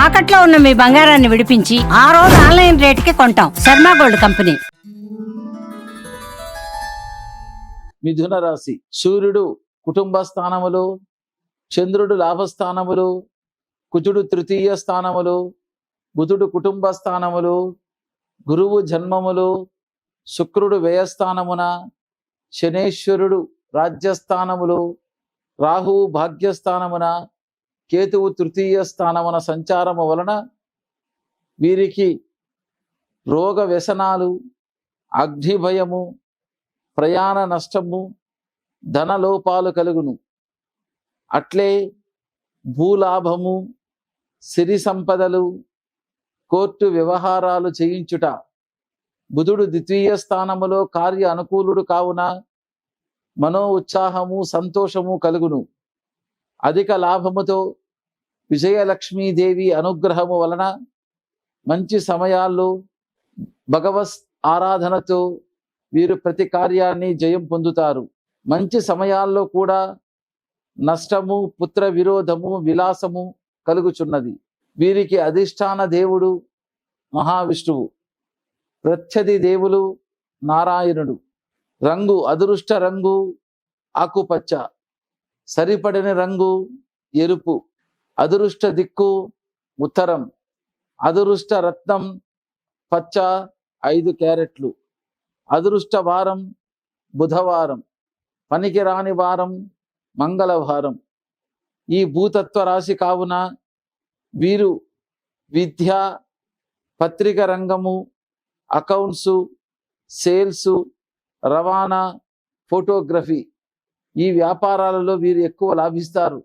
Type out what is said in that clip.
తాకట్లో ఉన్న మీ బంగారాన్ని విడిపించి ఆ రోజు ఆన్లైన్ రేటుకి కొంటాం. Sharma gold company. మిథున రాశి. సూర్యుడు కుటుంబ స్థానములు, చంద్రుడు లాభస్థానములు, కుజుడు తృతీయ స్థానములు, బుధుడు కుటుంబ స్థానములు, గురువు జన్మములు, శుక్రుడు వ్యయస్థానమున, శనేశ్వరుడు రాజ్యస్థానములు, రాహువు భాగ్యస్థానమున, కేతువు తృతీయ స్థానమున సంచారము వలన వీరికి రోగ వ్యసనాలు, అగ్నిభయము, ప్రయాణ నష్టము, ధనలోపాలు కలుగును. అట్లే భూలాభము, సిరి సంపదలు, కోర్టు వ్యవహారాలు చేయించుట. బుధుడు ద్వితీయ స్థానములో కార్య అనుకూలుడు కావున మనో ఉత్సాహము, సంతోషము కలుగును. అధిక లాభముతో విజయలక్ష్మీదేవి అనుగ్రహము వలన మంచి సమయాల్లో భగవత్ ఆరాధనతో వీరు ప్రతి కార్యాన్ని జయం పొందుతారు. మంచి సమయాల్లో కూడా నష్టము, పుత్ర విరోధము, విలాసము కలుగుచున్నది. వీరికి అధిష్టాన దేవుడు మహావిష్ణువు, ప్రత్యధి దేవులు నారాయణుడు. రంగు అదృష్ట రంగు ఆకుపచ్చ, సరిపడిన రంగు ఎరుపు. అదృష్ట దిక్కు ఉత్తరం. అదృష్ట రత్నం పచ్చ 5 క్యారెట్లు. అదృష్ట వారం బుధవారం. పనికిరాని వారం మంగళవారం. ఈ భూతత్వ రాశి కావున వీరు విద్య, పత్రిక రంగము, అకౌంట్సు, సేల్సు, రవాణా, ఫోటోగ్రఫీ ఈ వ్యాపారాలలో వీరు ఎక్కువ లాభిస్తారు.